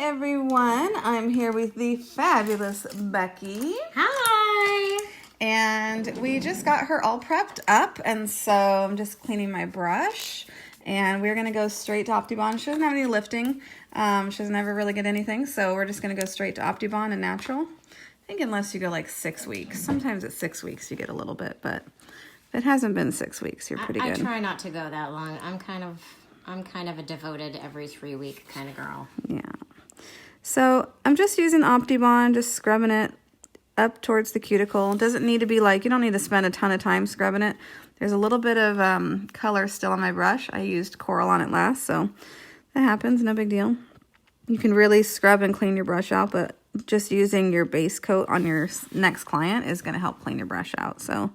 everyone. I'm here with the fabulous Becky. Hi. And we just got her all prepped up, and so I'm just cleaning my brush. And we're going to go straight to Optibond. She doesn't have any lifting. She doesn't ever really get anything, so we're just going to go straight to Optibond and natural. I think unless you go like 6 weeks. Sometimes at 6 weeks you get a little bit, but if it hasn't been 6 weeks, you're pretty good. I try not to go that long. I'm kind of a devoted every 3 week kind of girl. Yeah. So I'm just using Optibond, just scrubbing it up towards the cuticle. It doesn't need to be like, you don't need to spend a ton of time scrubbing it. There's a little bit of color still on my brush. I used coral on it last, so that happens, no big deal. You can really scrub and clean your brush out, but just using your base coat on your next client is going to help clean your brush out. So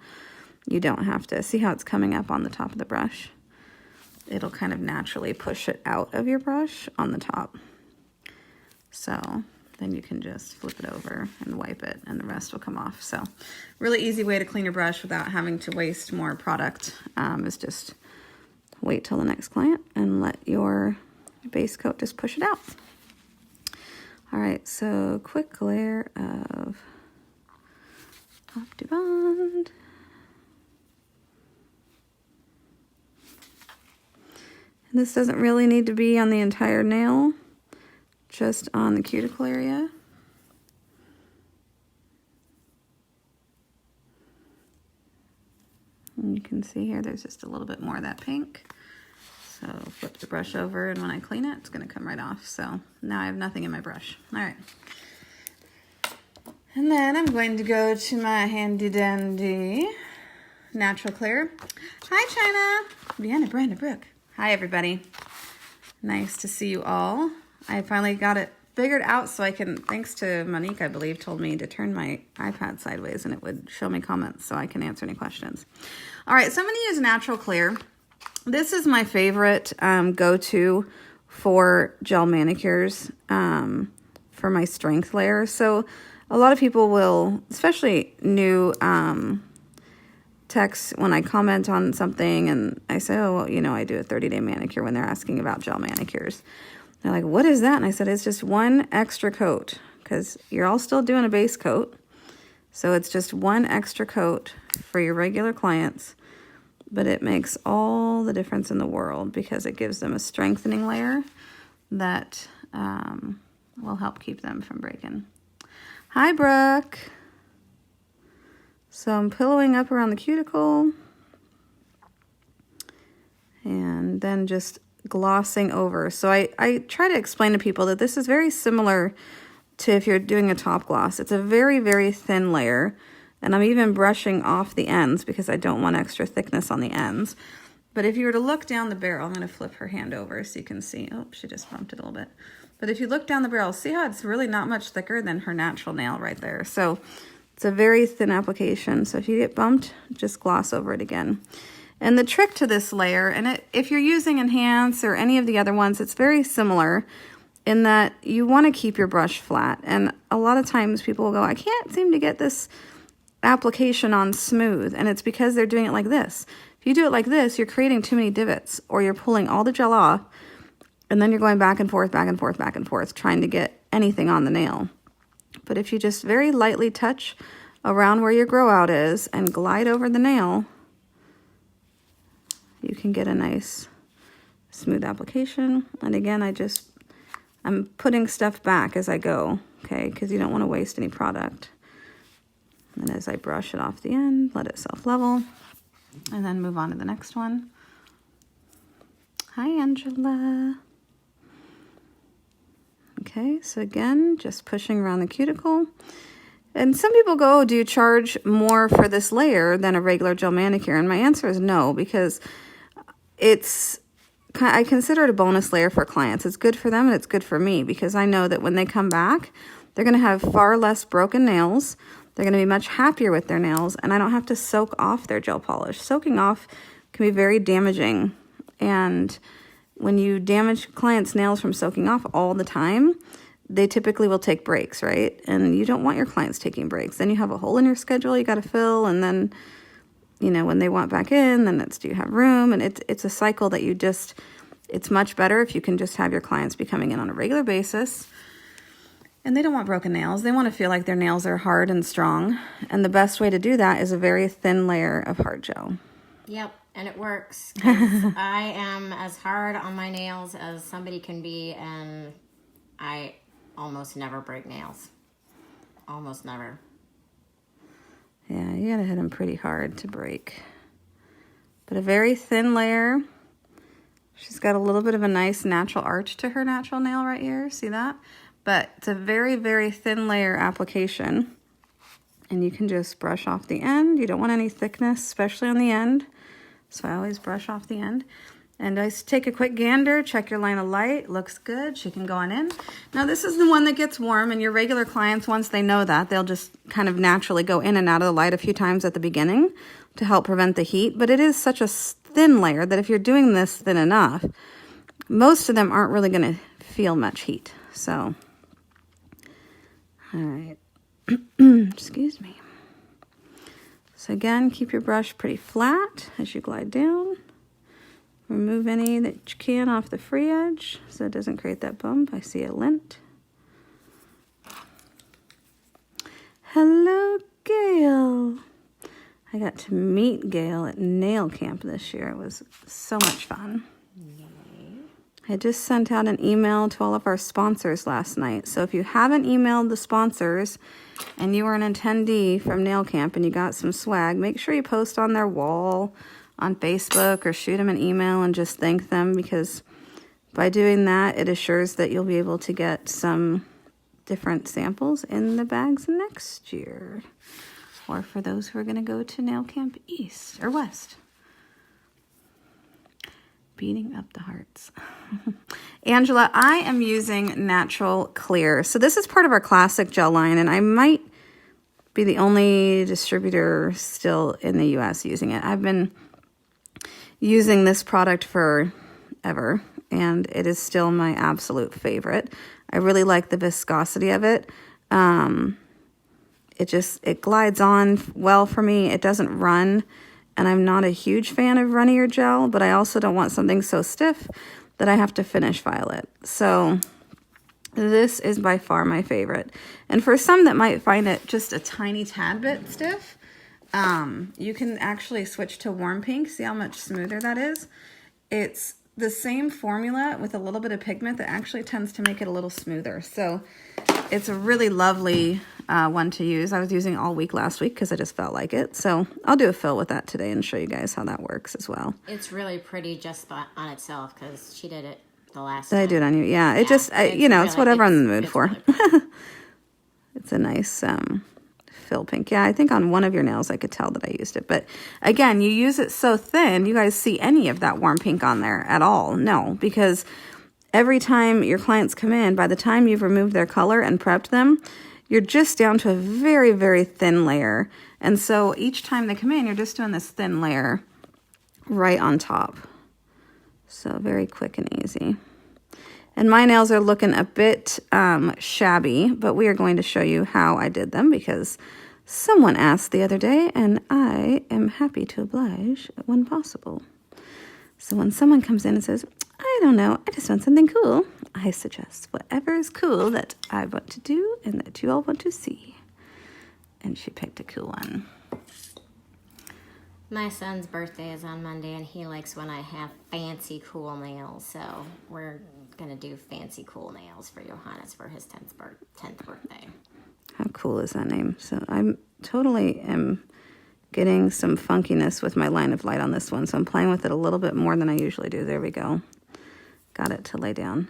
you don't have to see how it's coming up on the top of the brush. It'll kind of naturally push it out of your brush on the top. So then you can just flip it over and wipe it and the rest will come off. So really easy way to clean your brush without having to waste more product is just wait till the next client and let your base coat just push it out. All right, so quick layer of Optibond. And this doesn't really need to be on the entire nail, just on the cuticle area. And you can see here there's just a little bit more of that pink. So flip the brush over, and when I clean it, it's going to come right off. So now I have nothing in my brush. All right. And then I'm going to go to my handy dandy natural clear. Hi, China. Deanna, Brenda, Brooke. Hi, everybody. Nice to see you all. I finally got it figured out so I can, thanks to Monique, I believe, told me to turn my iPad sideways and it would show me comments so I can answer any questions. All right, so I'm going to use natural clear. This is my favorite go-to for gel manicures for my strength layer. So a lot of people will, especially new texts, when I comment on something and I say, oh, well, you know, I do a 30-day manicure, when they're asking about gel manicures. They're like, what is that? And I said, it's just one extra coat, because you're all still doing a base coat. So it's just one extra coat for your regular clients. But it makes all the difference in the world because it gives them a strengthening layer that will help keep them from breaking. Hi, Brooke. So I'm pillowing up around the cuticle and then just glossing over. So I try to explain to people that this is very similar to if you're doing a top gloss. It's a very, very thin layer. And I'm even brushing off the ends because I don't want extra thickness on the ends. But if you were to look down the barrel, I'm going to flip her hand over so you can see. Oh, she just bumped it a little bit. But if you look down the barrel, see how it's really not much thicker than her natural nail right there. So it's a very thin application. So if you get bumped, just gloss over it again. And the trick to this layer, and if you're using Enhance or any of the other ones, it's very similar in that you want to keep your brush flat. And a lot of times people will go, I can't seem to get this application on smooth, and it's because they're doing it like this. If you do it like this, you're creating too many divots, or you're pulling all the gel off, and then you're going back and forth, back and forth, back and forth, trying to get anything on the nail. But if you just very lightly touch around where your grow out is and glide over the nail, you can get a nice smooth application. And again, I'm putting stuff back as I go, okay, because you don't want to waste any product. And as I brush it off the end, let it self-level, and then move on to the next one. Hi, Angela. Okay, so again, just pushing around the cuticle. And some people go, oh, do you charge more for this layer than a regular gel manicure? And my answer is no, because I consider it a bonus layer for clients. It's good for them and it's good for me, because I know that when they come back, they're going to have far less broken nails. They're going to be much happier with their nails, and I don't have to soak off their gel polish. Soaking off can be very damaging, and when you damage clients' nails from soaking off all the time, they typically will take breaks, right? And you don't want your clients taking breaks. Then you have a hole in your schedule you got to fill, and then, you know, when they want back in, then it's, do you have room? And it's a cycle that it's much better if you can just have your clients be coming in on a regular basis And they don't want broken nails. They want to feel like their nails are hard and strong. And the best way to do that is a very thin layer of hard gel. Yep, and it works. 'Cause I am as hard on my nails as somebody can be, and I almost never break nails. Almost never. Yeah, you gotta hit them pretty hard to break. But a very thin layer. She's got a little bit of a nice natural arch to her natural nail right here. See that? But it's a very, very thin layer application. And you can just brush off the end. You don't want any thickness, especially on the end. So I always brush off the end. And I take a quick gander, check your line of light. Looks good. She can go on in. Now this is the one that gets warm, and your regular clients, once they know that, they'll just kind of naturally go in and out of the light a few times at the beginning to help prevent the heat. But it is such a thin layer that if you're doing this thin enough, most of them aren't really going to feel much heat. So, all right. Excuse me. So again, keep your brush pretty flat as you glide down. Remove any that you can off the free edge so it doesn't create that bump. I see a lint. Hello, Gail. I got to meet Gail at nail camp this year. It was so much fun. I just sent out an email to all of our sponsors last night. So if you haven't emailed the sponsors and you were an attendee from nail camp and you got some swag, make sure you post on their wall on Facebook or shoot them an email and just thank them, because by doing that, it assures that you'll be able to get some different samples in the bags next year. Or for those who are going to go to Nail Camp East or West. Beating up the hearts. Angela, I am using Natural Clear. So this is part of our classic gel line, and I might be the only distributor still in the US using it. I've been using this product forever, and it is still my absolute favorite. I really like the viscosity of it. It glides on well for me. It doesn't run, and I'm not a huge fan of runnier gel, but I also don't want something so stiff that I have to finish file it. So this is by far my favorite. And for some that might find it just a tiny tad bit stiff, you can actually switch to warm pink. See how much smoother that is? It's the same formula with a little bit of pigment that actually tends to make it a little smoother. So it's a really lovely one to use. I was using all week last week because I just felt like it. So I'll do a fill with that today and show you guys how that works as well. It's really pretty just on itself because she did it the last Did time. I do it on you? Yeah, it just, it's whatever I'm in the mood for. Really It's a nice fill pink. Yeah, I think on one of your nails I could tell that I used it. But again, you use it so thin, you guys see any of that warm pink on there at all? No, because every time your clients come in, by the time you've removed their color and prepped them, you're just down to a very, very thin layer. And so each time they come in, you're just doing this thin layer right on top. So very quick and easy. And my nails are looking a bit shabby, but we are going to show you how I did them because someone asked the other day, and I am happy to oblige when possible. So when someone comes in and says, I don't know, I just want something cool, I suggest whatever is cool that I want to do and that you all want to see. And she picked a cool one. My son's birthday is on Monday, and he likes when I have fancy, cool nails. So we're going to do fancy, cool nails for Johannes for his 10th birthday. How cool is that name? So I'm totally am getting some funkiness with my line of light on this one. So I'm playing with it a little bit more than I usually do. There we go. Got it to lay down.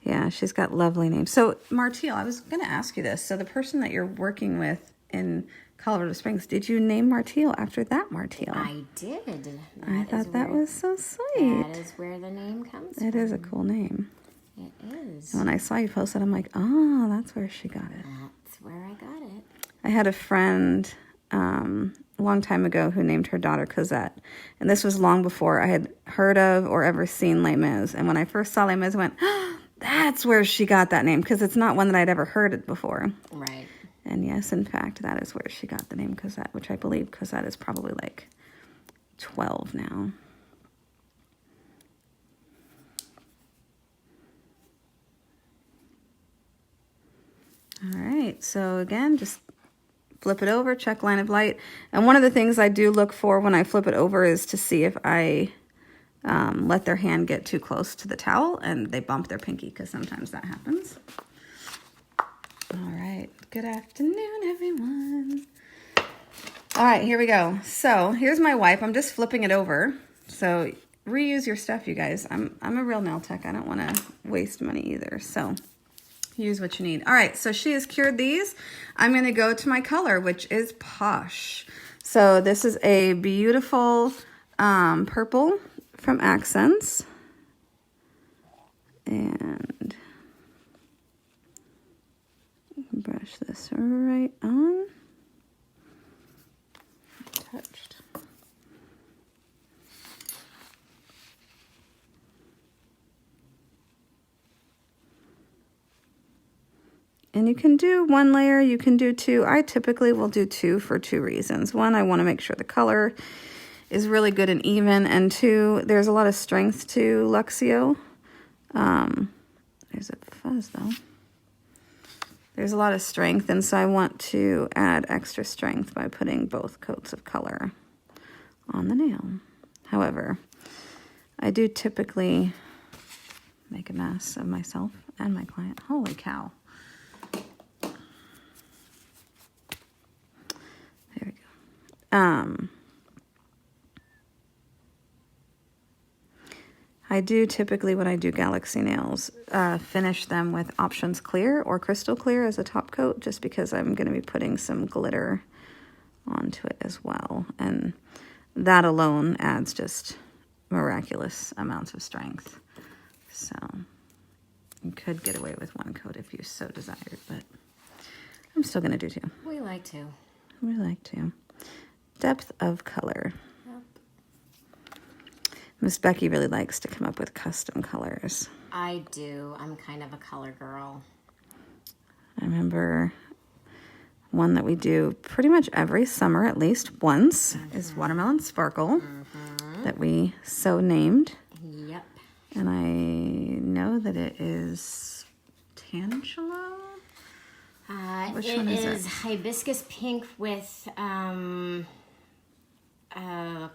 Yeah, she's got lovely names. So Martial, I was going to ask you this. So the person that you're working with in Colorado Springs, did you name Martial after that Martial? I did. I thought that was so sweet. That is where the name comes from. It is a cool name. It is. And when I saw you post it, I'm like, oh, that's where she got it. That's where I got it. I had a friend a long time ago who named her daughter Cosette. And this was long before I had heard of or ever seen Les Mis. And when I first saw Les Mis, I went, oh, that's where she got that name, because it's not one that I'd ever heard it before. Right. And yes, in fact, that is where she got the name Cosette, which I believe Cosette is probably like 12 now. right, so again, just flip it over, check line of light. And one of the things I do look for when I flip it over is to see if I let their hand get too close to the towel and they bump their pinky, because sometimes that happens. All right, good afternoon, everyone. All right, here we go. So here's my wipe. I'm just flipping it over. So reuse your stuff, you guys. I'm a real nail tech. I don't want to waste money either. So use what you need. All right, so she has cured these. I'm going to go to my color, which is Posh. So this is a beautiful purple from Akzentz. And brush this right on. Touched. And you can do one layer, you can do two. I typically will do two for two reasons. One, I want to make sure the color is really good and even. And two, there's a lot of strength to Luxio. There's a fuzz though. There's a lot of strength, and so I want to add extra strength by putting both coats of color on the nail. However, I do typically make a mess of myself and my client. Holy cow. There we go. I do typically, when I do Galaxy nails, finish them with Options Clear or Crystal Clear as a top coat, just because I'm going to be putting some glitter onto it as well. And that alone adds just miraculous amounts of strength. So you could get away with one coat if you so desired, but I'm still going to do two. We like to. We like to. Depth of color. Miss Becky really likes to come up with custom colors. I do. I'm kind of a color girl. I remember one that we do pretty much every summer at least once is Watermelon Sparkle that we so named. Yep. And I know that it is Tangelo. Which one is it? Hibiscus pink with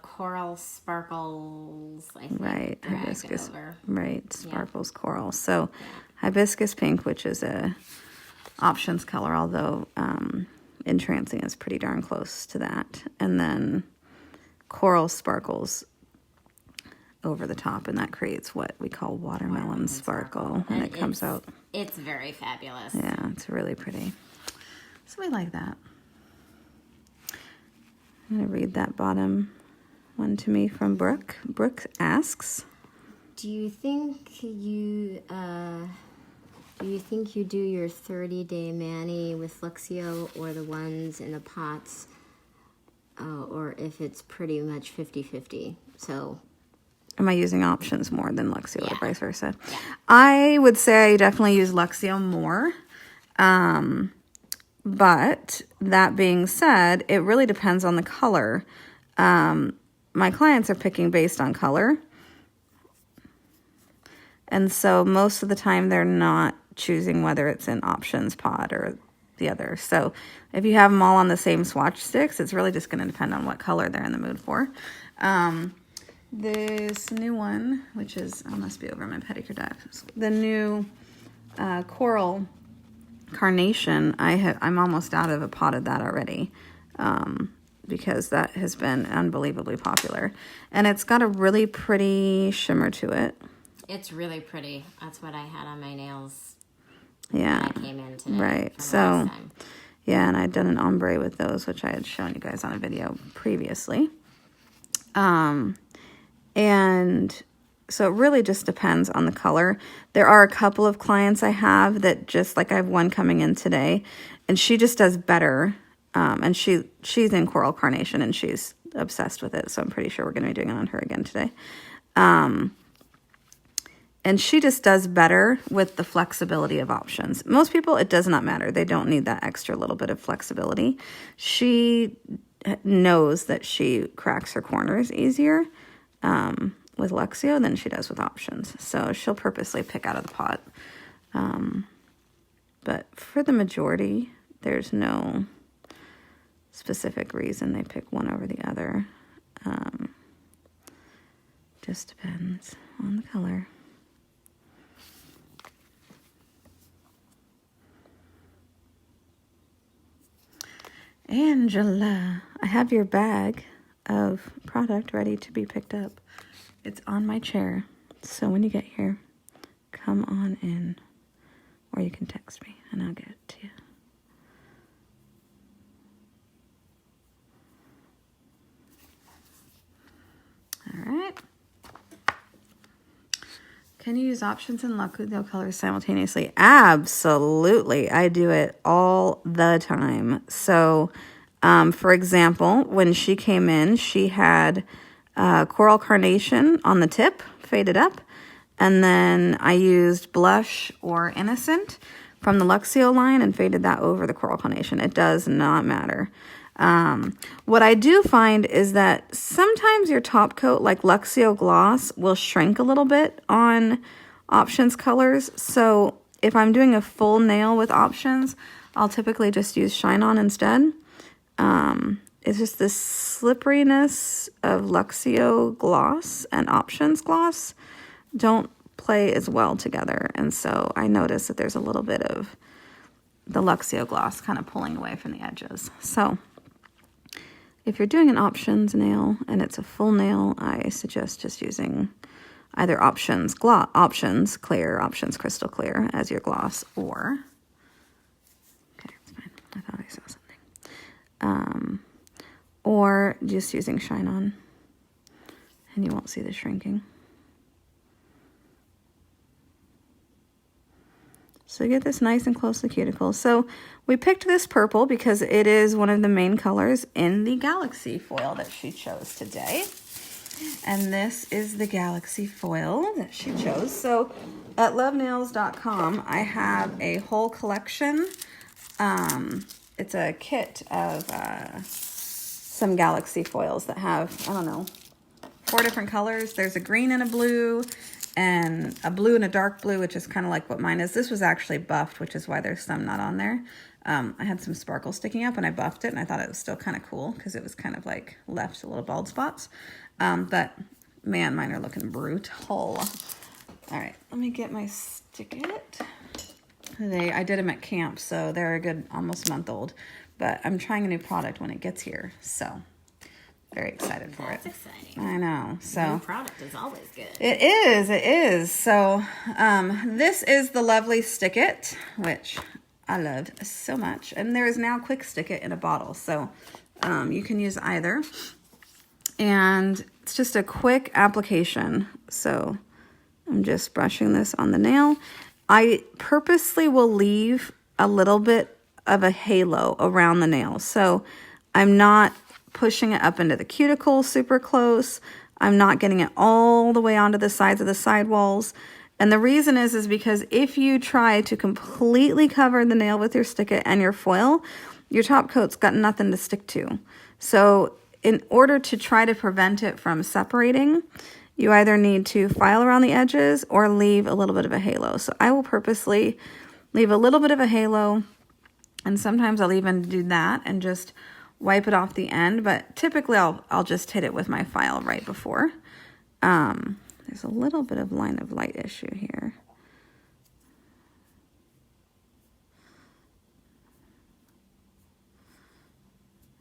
coral sparkles, I think. Right, hibiscus. Right, sparkles, yeah. coral. So hibiscus pink, which is a options color, although entrancing is pretty darn close to that. And then coral sparkles over the top, and that creates what we call watermelon sparkle when it comes out. It's very fabulous. Yeah, it's really pretty. So we like that. I'm going to read that bottom one to me from Brooke. Brooke asks, Do you think you do your 30-day mani with Luxio or the ones in the pots, or if it's pretty much 50-50? So am I using options more than Luxio or vice versa? Yeah. I would say I definitely use Luxio more. But that being said, it really depends on the color. My clients are picking based on color. And so most of the time they're not choosing whether it's an options pot or the other. So if you have them all on the same swatch sticks, it's really just going to depend on what color they're in the mood for. This new one, which is, I must be over my pedicure desk, the new coral carnation, I'm almost out of a pot of that already, because that has been unbelievably popular, and it's got a really pretty shimmer to it. It's really pretty. That's what I had on my nails. Yeah, when I came in today. right. So yeah, and I'd done an ombre with those, which I had shown you guys on a video previously. And so it really just depends on the color. There are a couple of clients I have that just, like I have one coming in today, and she just does better. And she's in coral carnation, and she's obsessed with it. So I'm pretty sure we're going to be doing it on her again today. And she just does better with the flexibility of options. Most people, it does not matter. They don't need that extra little bit of flexibility. She knows that she cracks her corners easier with Luxio than she does with options. So she'll purposely pick out of the pot. But for the majority, there's no specific reason they pick one over the other. Just depends on the color. Angela, I have your bag of product ready to be picked up. It's on my chair. So when you get here, come on in. Or you can text me and I'll get it to you. All right. Can you use options and Lacudo colors simultaneously? Absolutely. I do it all the time. So, for example, when she came in, she had coral carnation on the tip, faded up. And then I used blush or innocent from the Luxio line and faded that over the coral carnation. It does not matter. What I do find is that sometimes your top coat, like Luxio Gloss, will shrink a little bit on options colors. So if I'm doing a full nail with options, I'll typically just use Shine On instead. It's just the slipperiness of Luxio Gloss and options gloss don't play as well together. And so I notice that there's a little bit of the Luxio Gloss kind of pulling away from the edges. So if you're doing an options nail and it's a full nail, I suggest just using either options clear, options crystal clear as your gloss, or, okay, it's fine. I thought I saw something. Or just using Shine On and you won't see the shrinking. So you get this nice and close to the cuticle. So we picked this purple because it is one of the main colors in the Galaxy foil that she chose today. And this is the Galaxy foil that she chose. So at lovenails.com, I have a whole collection. It's a kit of some Galaxy foils that have, I don't know, 4 different colors. There's a green and a blue, and a blue and a dark blue, which is kind of like what mine is. This was actually buffed, which is why there's some not on there. I had some sparkle sticking up and I buffed it, and I thought it was still kind of cool because it was kind of like left a little bald spots. But man, mine are looking brutal. All right, let me get my stick-it. I did them at camp, so they're a good almost month old. But I'm trying a new product when it gets here, so very excited for it. That's exciting. I know. So new product is always good. It is. So this is the lovely Stick-It, which I loved so much. And there is now Quick Stick-It in a bottle, so you can use either. And it's just a quick application. So I'm just brushing this on the nail. I purposely will leave a little bit of a halo around the nail. So I'm not pushing it up into the cuticle super close. I'm not getting it all the way onto the sides of the sidewalls. And the reason is because if you try to completely cover the nail with your Stick-It and your foil, your top coat's got nothing to stick to. So in order to try to prevent it from separating, you either need to file around the edges or leave a little bit of a halo. So I will purposely leave a little bit of a halo, and sometimes I'll even do that and just wipe it off the end, but typically I'll just hit it with my file right before. There's a little bit of line of light issue here.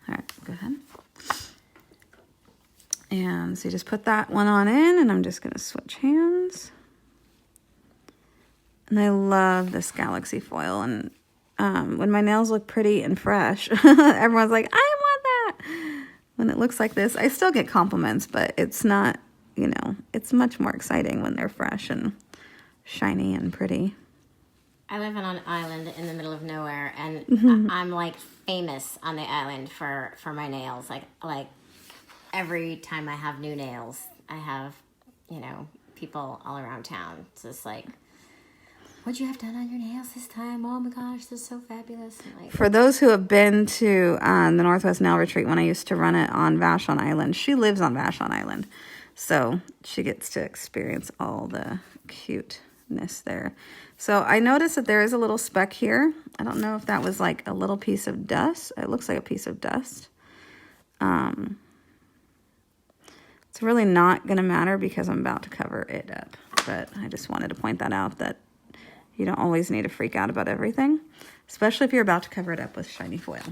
All right, go ahead. And so you just put that one on in, and I'm just gonna switch hands. And I love this Galaxy foil, and when my nails look pretty and fresh, everyone's like, I want that. When it looks like this, I still get compliments, but it's not, you know, it's much more exciting when they're fresh and shiny and pretty. I live on an island in the middle of nowhere, and I'm like famous on the island for my nails. Like every time I have new nails, I have, you know, people all around town. It's just like, what'd you have done on your nails this time? Oh my gosh, this is so fabulous. Like, for those who have been to the Northwest Nail Retreat when I used to run it on Vashon Island, she lives on Vashon Island. So she gets to experience all the cuteness there. So I noticed that there is a little speck here I don't know if that was like a little piece of dust. It looks like a piece of dust. It's really not going to matter because I'm about to cover it up. But I just wanted to point that out, that you don't always need to freak out about everything, especially if you're about to cover it up with shiny foil.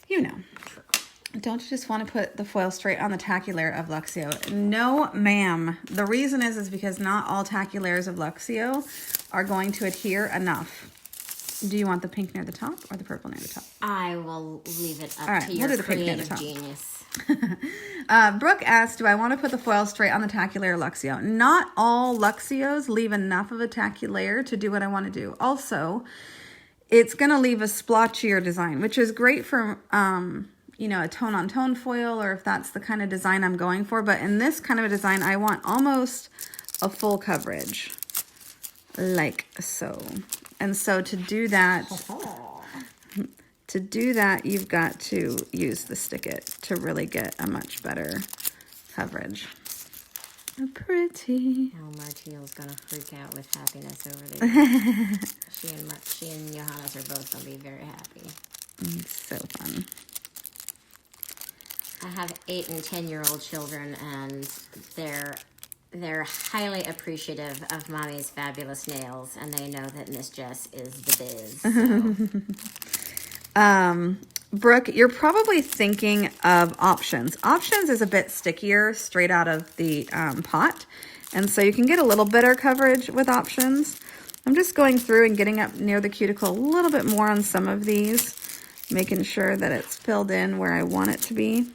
You know. Don't you just want to put the foil straight on the tacky layer of Luxio? No, ma'am. The reason is because not all tacky layers of Luxio are going to adhere enough. Do you want the pink near the top or the purple near the top? I will leave it up to your creative genius. Brooke asked, do I want to put the foil straight on the tacky layer Luxio? Not all Luxios leave enough of a tacky layer to do what I want to do. Also, it's going to leave a splotchier design, which is great for, you know, a tone-on-tone foil, or if that's the kind of design I'm going for. But in this kind of a design, I want almost a full coverage, like so. And so to do that, you've got to use the Stick It to really get a much better coverage. Pretty. Oh, Martiel's gonna freak out with happiness over this. she and Johannes are both gonna be very happy. It's so fun. I have 8 and 10-year-old children, and they're highly appreciative of Mommy's fabulous nails, and they know that Miss Jess is the biz. So. Brooke, you're probably thinking of options. Options is a bit stickier straight out of the pot, and so you can get a little better coverage with options. I'm just going through and getting up near the cuticle a little bit more on some of these, making sure that it's filled in where I want it to be.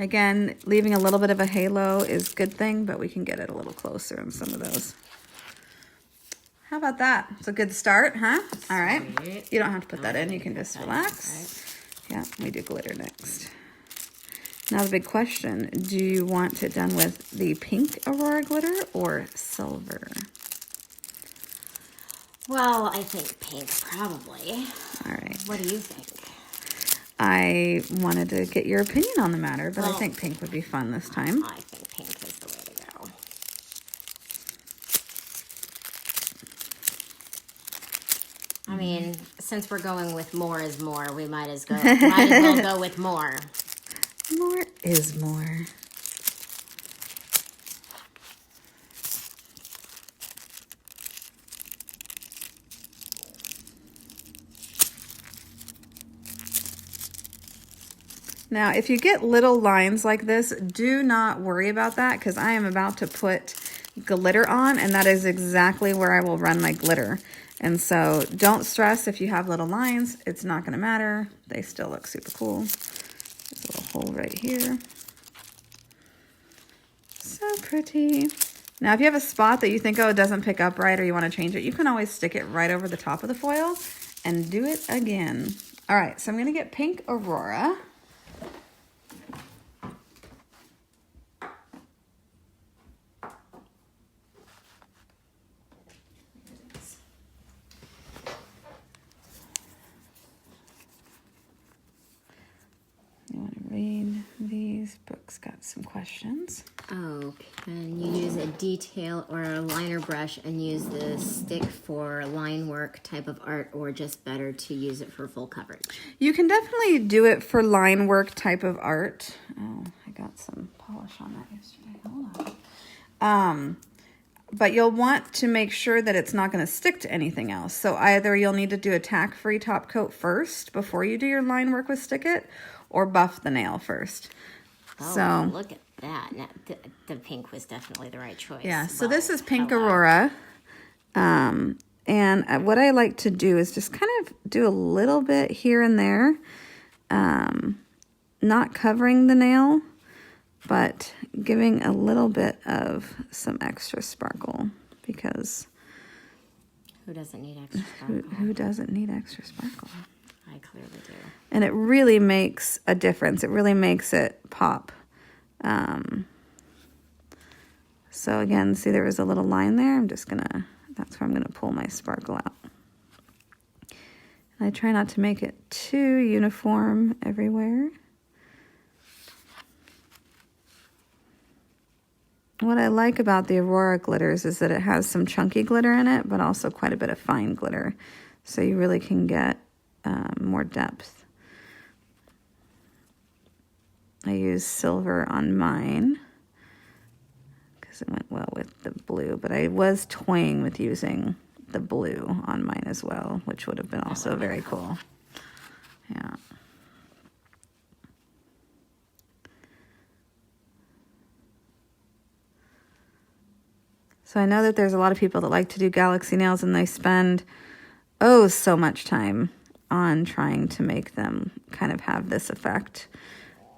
Again, leaving a little bit of a halo is a good thing, but we can get it a little closer in some of those. How about that? It's a good start, huh? All right. Sweet. You don't have to put that in. You can just relax. Yeah, we do glitter next. Now the big question, do you want it done with the pink Aurora glitter or silver? Well, I think pink, probably. All right. What do you think? I wanted to get your opinion on the matter, but I think pink would be fun this time. I think pink is the way to go. I mean, since we're going with more is more, we might as well go with more. More is more. Now, if you get little lines like this, do not worry about that, because I am about to put glitter on, and that is exactly where I will run my glitter. And so don't stress if you have little lines. It's not going to matter. They still look super cool. There's a little hole right here. So pretty. Now, if you have a spot that you think, oh, it doesn't pick up right, or you want to change it, you can always stick it right over the top of the foil and do it again. All right, so I'm going to get pink Aurora. Read these. Brooke's got some questions. Oh, can you use a detail or a liner brush and use the stick for line work type of art, or just better to use it for full coverage? You can definitely do it for line work type of art. Oh, I got some polish on that yesterday. Hold on. But you'll want to make sure that it's not going to stick to anything else. So either you'll need to do a tack-free top coat first before you do your line work with Stick It, or buff the nail first. Oh, so look at that. Now, the pink was definitely the right choice. Yeah, so this is pink Aurora. And what I like to do is just kind of do a little bit here and there, not covering the nail, but giving a little bit of some extra sparkle, because who doesn't need extra sparkle? Who doesn't need extra sparkle? I clearly do. And it really makes a difference. It really makes it pop. So again, see there was a little line there. That's where I'm gonna pull my sparkle out. And I try not to make it too uniform everywhere. what I like about the Aurora glitters is that it has some chunky glitter in it, but also quite a bit of fine glitter. So you really can get more depth. I used silver on mine because it went well with the blue, but I was toying with using the blue on mine as well, which would have been also very cool. Yeah. So I know that there's a lot of people that like to do galaxy nails and they spend, oh, so much time on trying to make them kind of have this effect.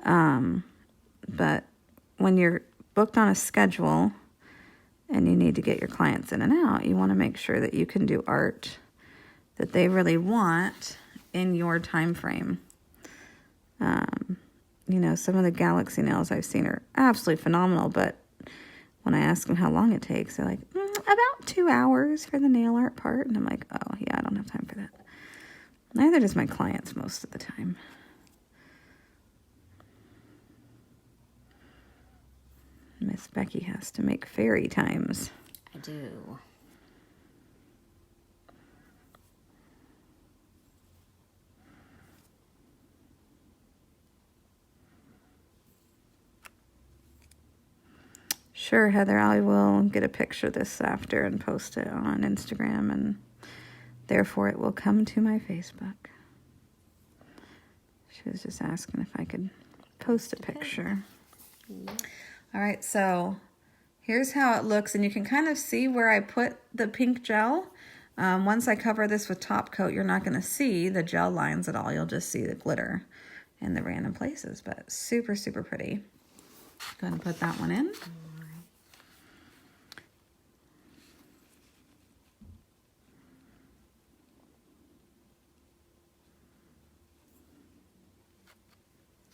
But when you're booked on a schedule and you need to get your clients in and out, you want to make sure that you can do art that they really want in your time frame. You know, some of the galaxy nails I've seen are absolutely phenomenal, but when I ask them how long it takes, they're like, about 2 hours for the nail art part. And I'm like, oh, yeah, I don't have time for that. Neither does my clients most of the time. Miss Becky has to make fairy times. I do. Sure, Heather, I will get a picture of this after and post it on Instagram, and therefore it will come to my Facebook. She was just asking if I could post a picture. All right, so here's how it looks, and you can kind of see where I put the pink gel. Once I cover this with top coat, you're not going to see the gel lines at all. You'll just see the glitter in the random places, but super, super pretty. Go ahead and put that one in.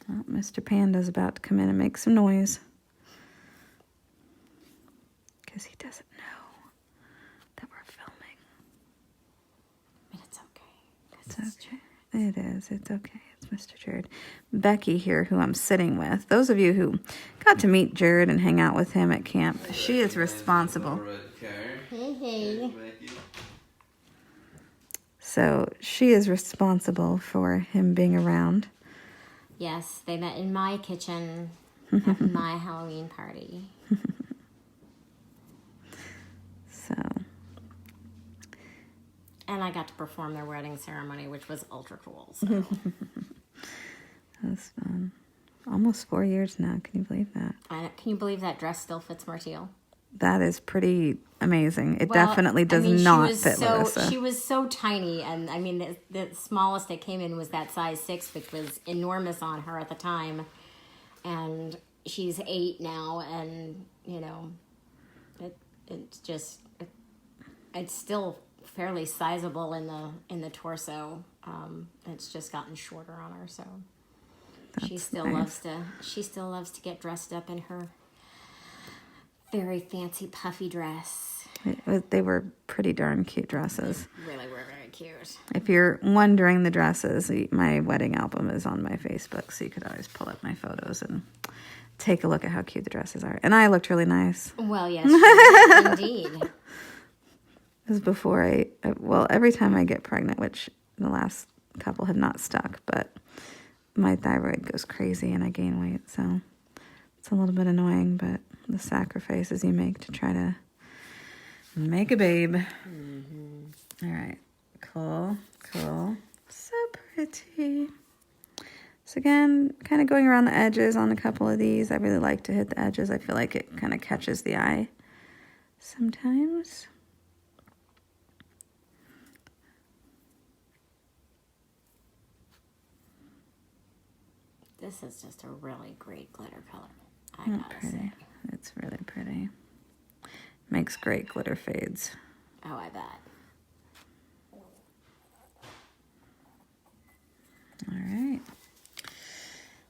Oh, Mr. Panda's about to come in and make some noise. Because he doesn't know that we're filming. But it's okay. It's okay. It is. It's okay. It's Mr. Jared. Becky here, who I'm sitting with. Those of you who got to meet Jared and hang out with him at camp, she is responsible. Hey. So she is responsible for him being around. Yes, they met in my kitchen at my Halloween party. So. And I got to perform their wedding ceremony, which was ultra cool. So. That's fun. Almost 4 years now. Can you believe that? Can you believe that dress still fits Martial? That is pretty amazing. It definitely does not fit Larissa. She was so tiny, and I mean, the smallest it came in was that size 6, which was enormous on her at the time. And she's 8 now, and you know, it's still fairly sizable in the torso. It's just gotten shorter on her, so she still loves to get dressed up in her very fancy puffy dress. They were pretty darn cute dresses. They really were very cute. If you're wondering the dresses, my wedding album is on my Facebook, so you could always pull up my photos and take a look at how cute the dresses are. And I looked really nice. Well, yes, she did, indeed. It was before every time I get pregnant, which the last couple have not stuck, but my thyroid goes crazy and I gain weight, so it's a little bit annoying, but the sacrifices you make to try to make a babe. Mm-hmm. All right, cool. So pretty. So again, kind of going around the edges on a couple of these. I really like to hit the edges. I feel like it kind of catches the eye sometimes. This is just a really great glitter color, I gotta say. It's really pretty. Makes great glitter fades. Oh, I bet. All right.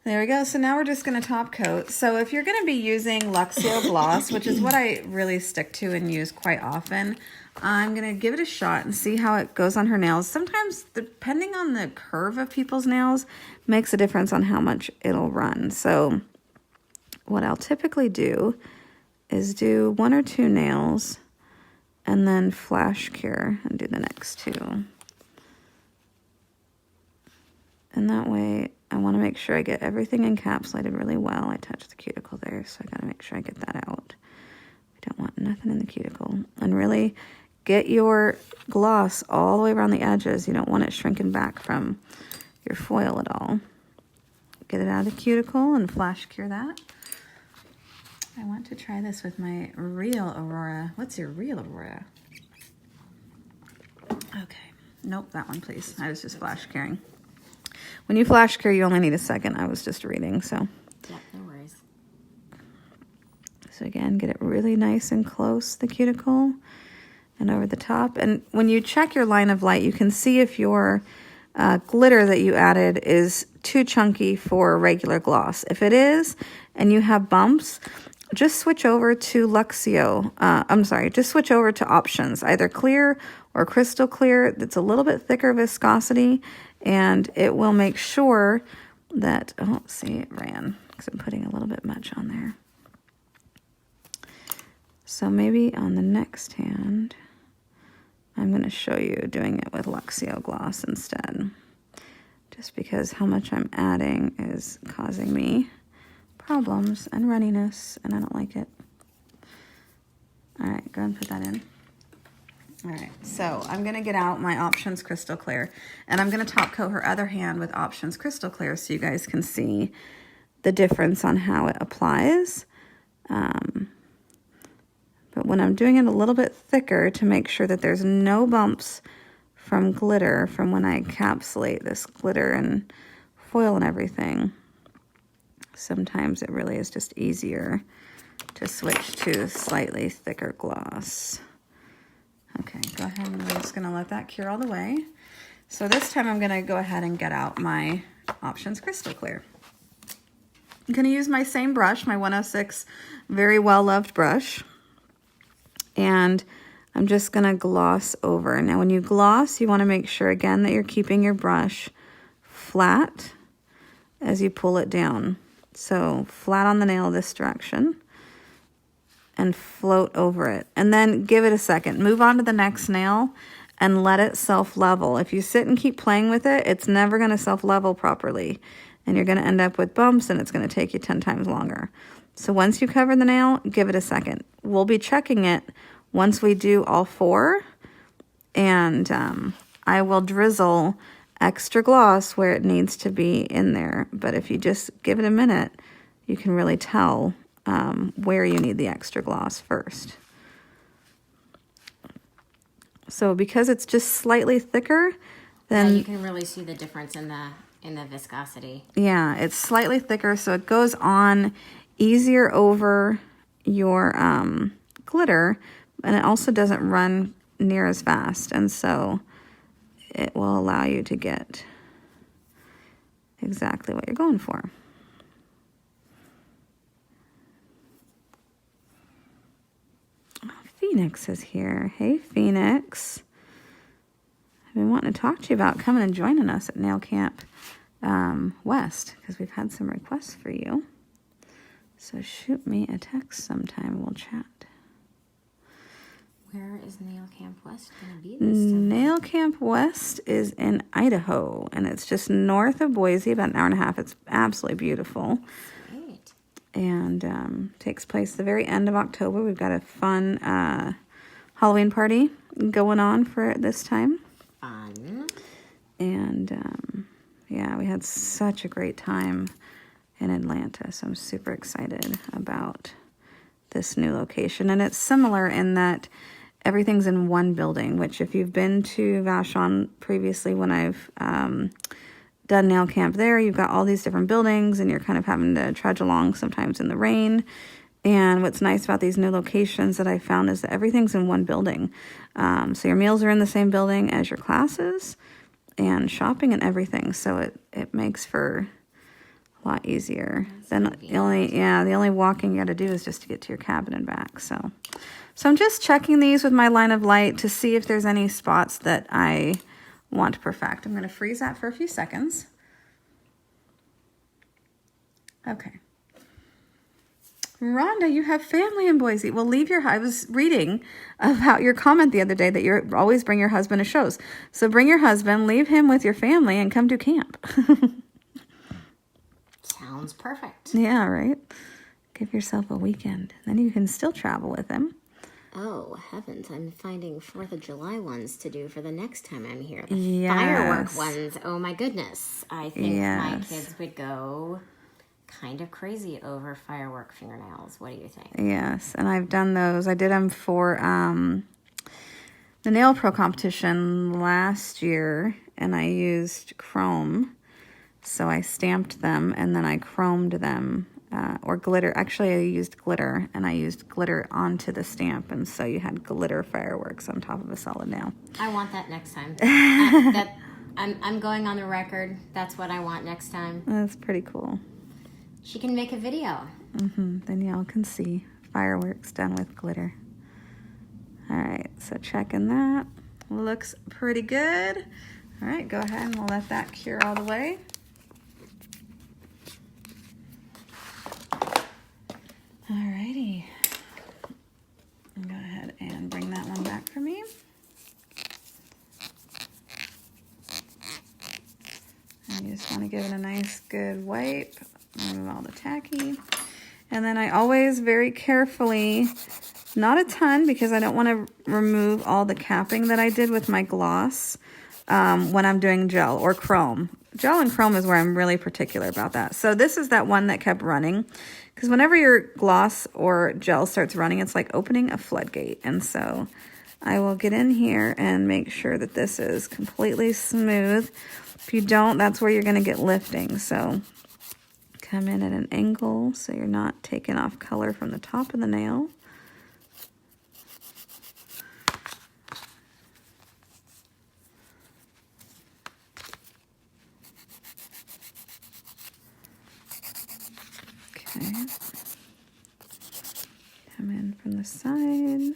There we go. So now we're just going to top coat. So if you're going to be using Luxio Gloss, which is what I really stick to and use quite often, I'm going to give it a shot and see how it goes on her nails. Sometimes, depending on the curve of people's nails, makes a difference on how much it'll run. So what I'll typically do is do 1 or 2 nails and then flash cure and do the next 2. And that way, I want to make sure I get everything encapsulated really well. I touched the cuticle there, so I got to make sure I get that out. I don't want nothing in the cuticle. And really get your gloss all the way around the edges. You don't want it shrinking back from your foil at all. Get it out of the cuticle and flash cure that. I want to try this with my real Aurora. What's your real Aurora? Okay. Nope, that one, please. I was just flash curing. When you flash cure, you only need a second. I was just reading, so. Yeah, no worries. So again, get it really nice and close, the cuticle, and over the top. And when you check your line of light, you can see if your glitter that you added is too chunky for regular gloss. If it is, and you have bumps, just switch over to just switch over to options, either clear or crystal clear. That's a little bit thicker viscosity, and it will make sure that, oh, see, it ran because I'm putting a little bit much on there. So maybe on the next hand, I'm going to show you doing it with Luxio gloss instead, just because how much I'm adding is causing me problems and runniness, and I don't like it. All right, go ahead and put that in. All right, so I'm going to get out my Options Crystal Clear, and I'm going to top coat her other hand with Options Crystal Clear so you guys can see the difference on how it applies. But when I'm doing it a little bit thicker to make sure that there's no bumps from glitter from when I encapsulate this glitter and foil and everything, sometimes it really is just easier to switch to slightly thicker gloss. Okay, go ahead, and we're just going to let that cure all the way. So this time I'm going to go ahead and get out my Options Crystal Clear. I'm going to use my same brush, my 106 very well-loved brush. And I'm just going to gloss over. Now, when you gloss, you want to make sure, again, that you're keeping your brush flat as you pull it down. So flat on the nail this direction and float over it. And then give it a second. Move on to the next nail and let it self-level. If you sit and keep playing with it, it's never going to self-level properly. And you're going to end up with bumps, and it's going to take you 10 times longer. So once you cover the nail, give it a second. We'll be checking it once we do all 4, and I will drizzle extra gloss where it needs to be in there. But if you just give it a minute, you can really tell where you need the extra gloss first. So because it's just slightly thicker, then you can really see the difference in the viscosity. Yeah, it's slightly thicker, so it goes on easier over your glitter, and it also doesn't run near as fast, and so it will allow you to get exactly what you're going for. Oh, Phoenix is here. Hey, Phoenix. I've been wanting to talk to you about coming and joining us at Nail Camp West, because we've had some requests for you. So shoot me a text sometime. We'll chat. Where is Nail Camp West going to be this time? Nail Camp West is in Idaho, and it's just north of Boise, about an hour and a half. It's absolutely beautiful. Great. And takes place the very end of October. We've got a fun Halloween party going on for this time. Fun. And yeah, we had such a great time in Atlanta, so I'm super excited about this new location. And it's similar in that everything's in one building, which if you've been to Vashon previously when I've done nail camp there, you've got all these different buildings and you're kind of having to trudge along sometimes in the rain. And what's nice about these new locations that I found is that everything's in one building. So your meals are in the same building as your classes and shopping and everything. So it makes for a lot easier. Then the only walking you got to do is just to get to your cabin and back. So I'm just checking these with my line of light to see if there's any spots that I want to perfect. I'm going to freeze that for a few seconds. Okay. Rhonda, you have family in Boise. Well, leave your... I was reading about your comment the other day that you always bring your husband to shows. So bring your husband, leave him with your family, and come do camp. Sounds perfect. Yeah, right? Give yourself a weekend. Then you can still travel with him. Oh, heavens. I'm finding 4th of July ones to do for the next time I'm here. The Yes. firework ones. Oh, my goodness. I think my Yes. kids would go kind of crazy over firework fingernails. What do you think? Yes, and I've done those. I did them for the Nail Pro competition last year, and I used chrome. So I stamped them, and then I chromed them, or glitter. Actually, I used glitter, and I used glitter onto the stamp, and so you had glitter fireworks on top of a solid nail. I want that next time. I'm going on the record. That's what I want next time. That's pretty cool. She can make a video. Then y'all can see fireworks done with glitter. All right, so checking that. Looks pretty good. All right, go ahead and we'll let that cure all the way. Alrighty. Go ahead and bring that one back for me. And you just want to give it a nice good wipe. Remove all the tacky. And then I always very carefully, not a ton because I don't want to remove all the capping that I did with my gloss when I'm doing gel or chrome. Gel and chrome is where I'm really particular about that. So this is that one that kept running. Because whenever your gloss or gel starts running, it's like opening a floodgate. And so I will get in here and make sure that this is completely smooth. If you don't, that's where you're going to get lifting. So come in at an angle so you're not taking off color from the top of the nail. Okay. Come in from the side,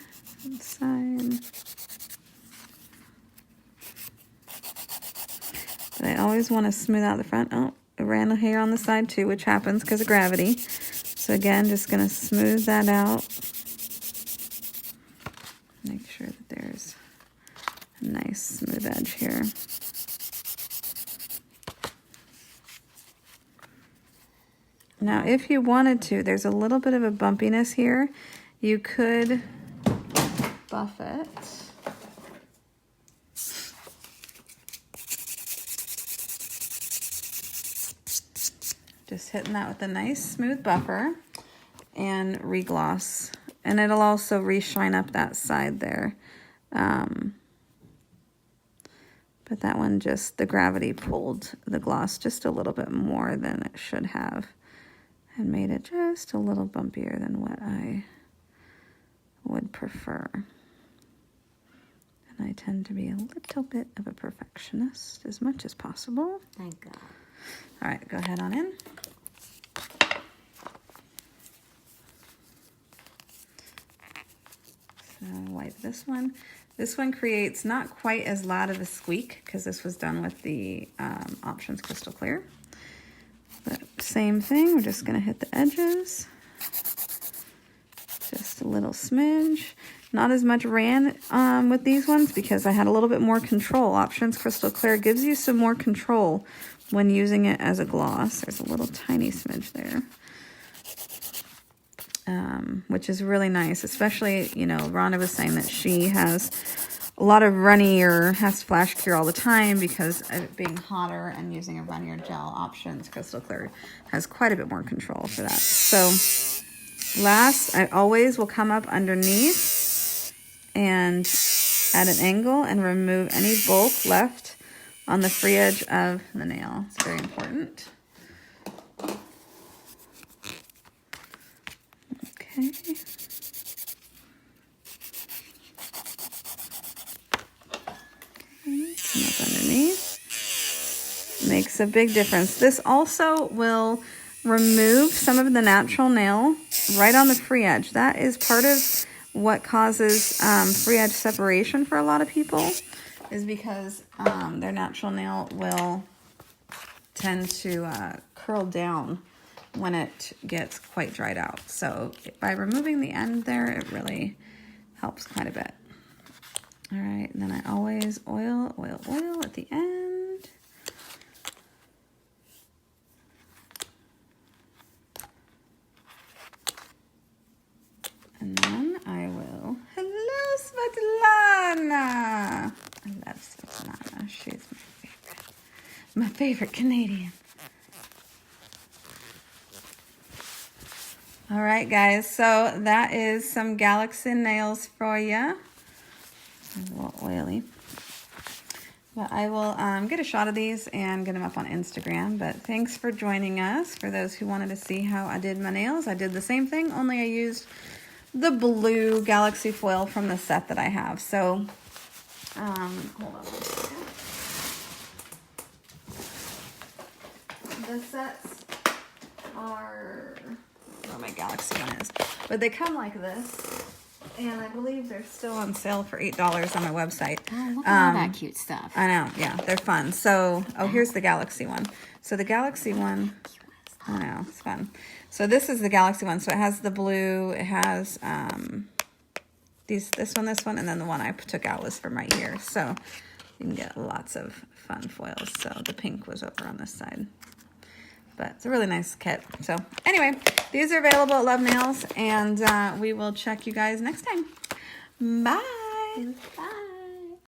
But I always want to smooth out the front. Oh, I ran the hair on the side too, which happens because of gravity. So again, just going to smooth that out. Make sure that there's a nice smooth edge here. Now, if you wanted to, there's a little bit of a bumpiness here. You could buff it. Just hitting that with a nice smooth buffer and regloss. And it'll also re-shine up that side there. But that one just, the gravity pulled the gloss just a little bit more than it should have. And made it just a little bumpier than what I would prefer. And I tend to be a little bit of a perfectionist as much as possible. Thank God. All right, go ahead on in. So wipe this one. This one creates not quite as loud of a squeak because this was done with the Options Crystal Clear. But same thing, we're just gonna hit the edges. Just a little smidge. Not as much ran with these ones because I had a little bit more control. Options Crystal Clear gives you some more control when using it as a gloss. There's a little tiny smidge there. Which is really nice, especially, you know, Rhonda was saying that she has a lot of runny or has flash cure all the time because of it being hotter and using a runnier gel. Options Crystal Clear has quite a bit more control for that. So last, I always will come up underneath and at an angle and remove any bulk left on the free edge of the nail. It's very important. Okay. Come up underneath. Makes a big difference. This also will remove some of the natural nail right on the free edge. That is part of what causes free edge separation for a lot of people, is because their natural nail will tend to curl down when it gets quite dried out. So by removing the end there, it really helps quite a bit. All right, and then I always oil at the end. And then I will, hello Svetlana. I love Svetlana, she's my favorite Canadian. All right, guys, so that is some Galaxy nails for you. A little oily. But I will get a shot of these and get them up on Instagram. But thanks for joining us. For those who wanted to see how I did my nails, I did the same thing, only I used the blue Galaxy foil from the set that I have. So, hold on. The sets are, where my Galaxy one is. But they come like this. And I believe they're still on sale for $8 on my website. Oh, look at all that cute stuff. I know, yeah, they're fun. So, oh, here's the Galaxy one. So the Galaxy one, I know, it's fun. So this is the Galaxy one. So it has the blue, it has this one, and then the one I took out was for my ear. So you can get lots of fun foils. So the pink was over on this side. But it's a really nice kit. So anyway, these are available at Love Nails, and we will check you guys next time. Bye. Bye.